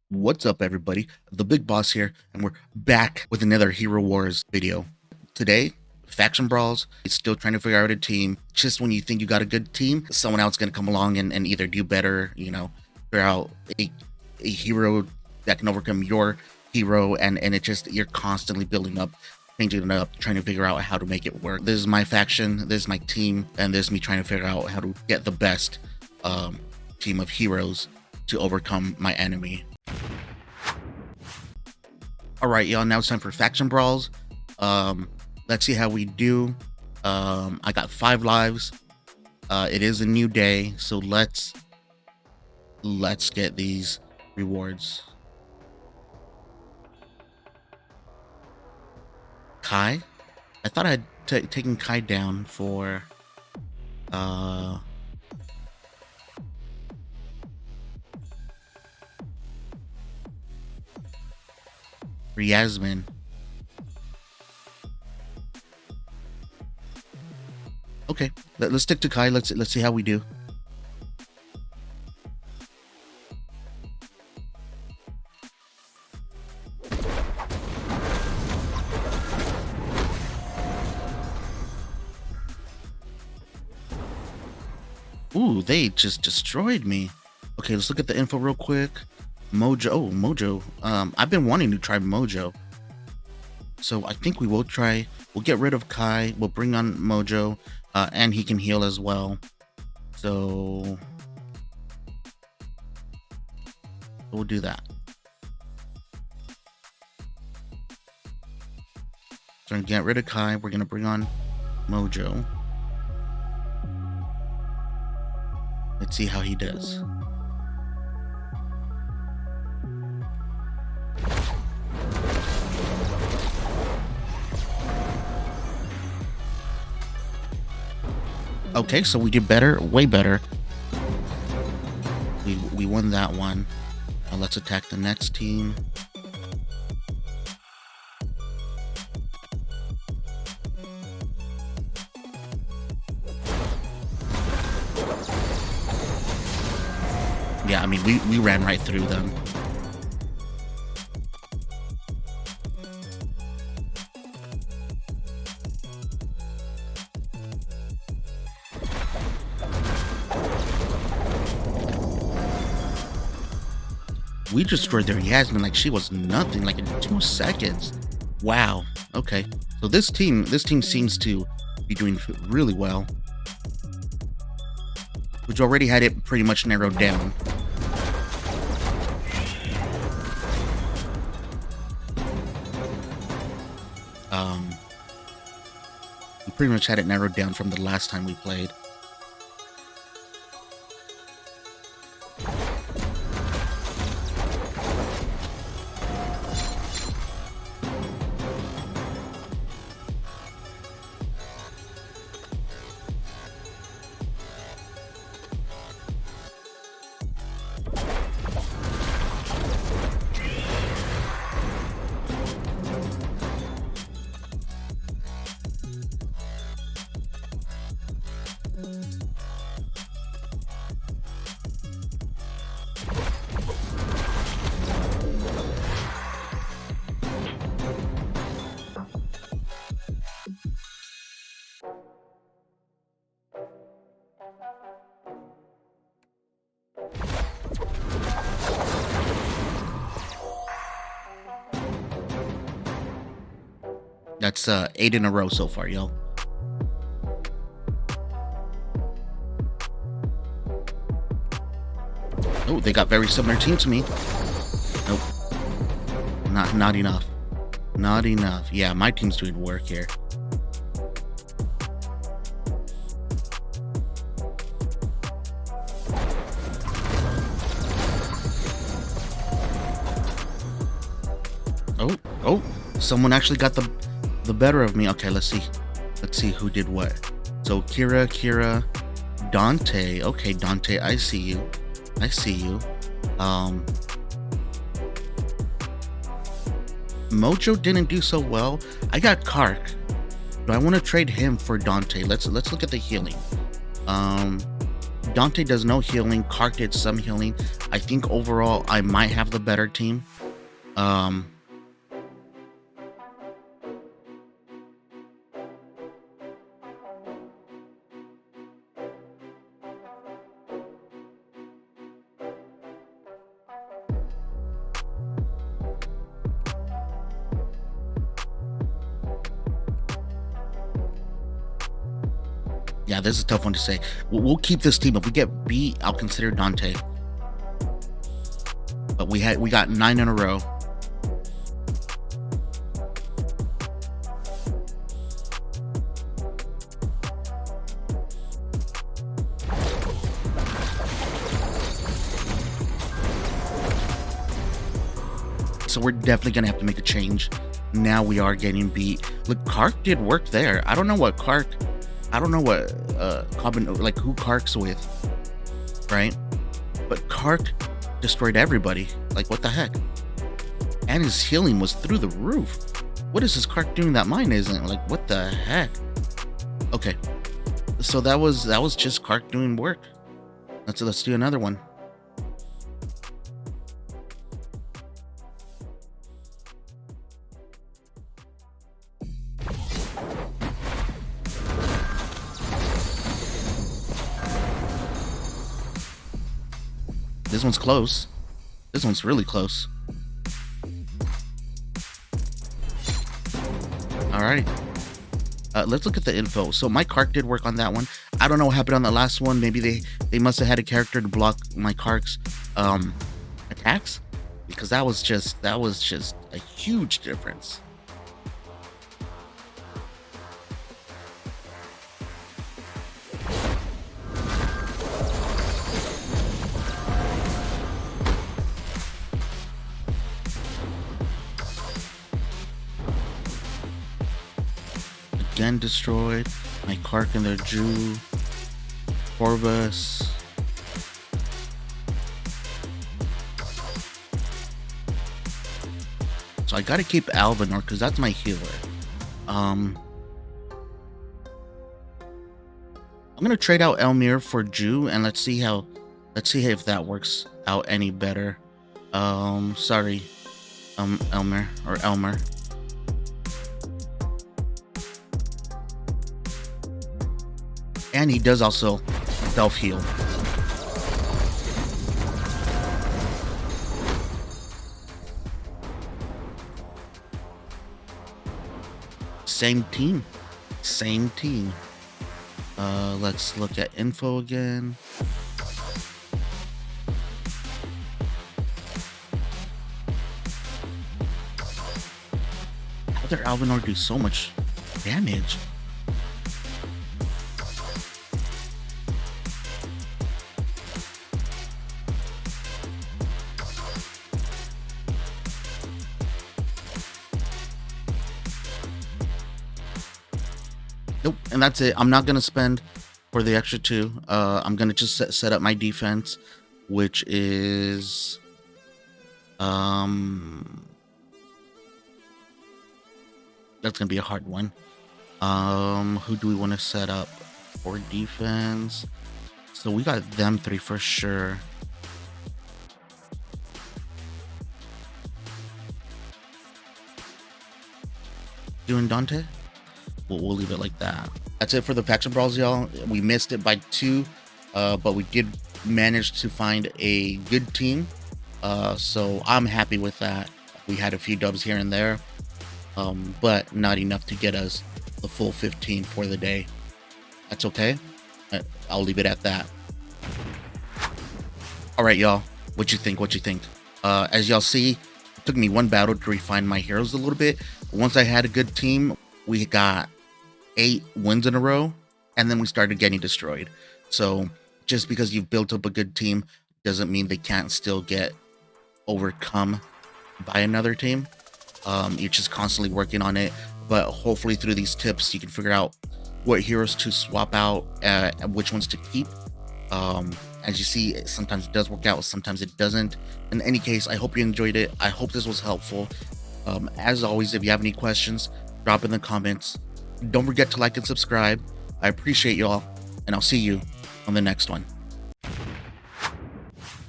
What's up, everybody? The Big Boss here, and we're back with another Hero Wars video. Today, Faction Brawls. It's still trying to figure out a team. Just when you think you got a good team, someone else is going to come along and either do better, figure out a hero that can overcome your hero, and it just, you're constantly building up, changing it up, trying to figure out how to make it work. This is my faction, this is my team, and this is me trying to figure out how to get the best team of heroes to overcome my enemy. All right, y'all, now it's time for Faction Brawls. Let's see how we do. I got 5 lives. It is a new day, so let's get these rewards. Kai? I thought I'd taken Kai down for Yasmin. Okay, let's stick to Kai. Let's see how we do. Ooh, they just destroyed me. Okay, let's look at the info real quick. Mojo. Oh, Mojo. I've been wanting to try Mojo. So I think we will try. We'll get rid of Kai. We'll bring on Mojo. And he can heal as well. So we'll do that. So we're gonna get rid of Kai. We're gonna bring on Mojo. Let's see how he does. Okay, so we did better, way better. We won that one. Now let's attack the next team. Yeah, I mean, we ran right through them. We destroyed their Yasmin like she was nothing, like in 2 seconds. Wow. Okay. So this team seems to be doing really well. Which already had it pretty much narrowed down. We pretty much had it narrowed down from the last time we played. That's 8 in a row so far, y'all. Oh, they got very similar team to me. Nope. Not enough. Not enough. Yeah, my team's doing work here. Oh, someone actually got the better of me. Okay, let's see who did what. So Kira, Dante. Okay, Dante, I see you. Mojo didn't do so well. I got Kark. Do I want to trade him for Dante? Let's look at the healing. Dante does no healing. Kark did some healing. I think overall I might have the better team. Um, yeah, this is a tough one to say. We'll keep this team. If we get beat, I'll consider Dante. But we got 9 in a row. So we're definitely gonna have to make a change. Now we are getting beat. Look, Kark did work there. I don't know what like who Kark's with, right? But Kark destroyed everybody. Like, what the heck? And his healing was through the roof. What is this Kark doing that mine isn't? Like, what the heck? Okay, so that was just Kark doing work. Let's do another one. This one's close. This one's really close. All right. Let's look at the info. So my Kark did work on that one. I don't know what happened on the last one. Maybe they must have had a character to block my Kark's attacks, because that was just a huge difference. Again destroyed. My Kark and their Jew. Corvus. So I gotta keep Alvinor because that's my healer. I'm gonna trade out Elmir for Jew, and let's see if that works out any better. Sorry, Elmer. And he does also self-heal. Same team. Let's look at info again. How did Alvinor do so much damage? Nope, and that's it. I'm not gonna spend for the extra 2. I'm gonna just set up my defense, which is that's gonna be a hard one. Who do we want to set up for defense? So we got them 3 for sure. Doing Dante? We'll leave it like that. That's it for the faction brawls, y'all. We missed it by 2, but we did manage to find a good team. So I'm happy with that. We had a few dubs here and there, but not enough to get us the full 15 for the day. That's okay. I'll leave it at that. All right, y'all. What you think? As y'all see, it took me 1 battle to refine my heroes a little bit. Once I had a good team, we got 8 wins in a row, and then we started getting destroyed. So just because you've built up a good team doesn't mean they can't still get overcome by another team. You're just constantly working on it, but hopefully through these tips you can figure out what heroes to swap out and which ones to keep. As you see, sometimes it does work out, sometimes it doesn't. In any case, I hope you enjoyed it. I hope this was helpful. As always, if you have any questions, drop in the comments. Don't forget to like and subscribe. I appreciate y'all, and I'll see you on the next one.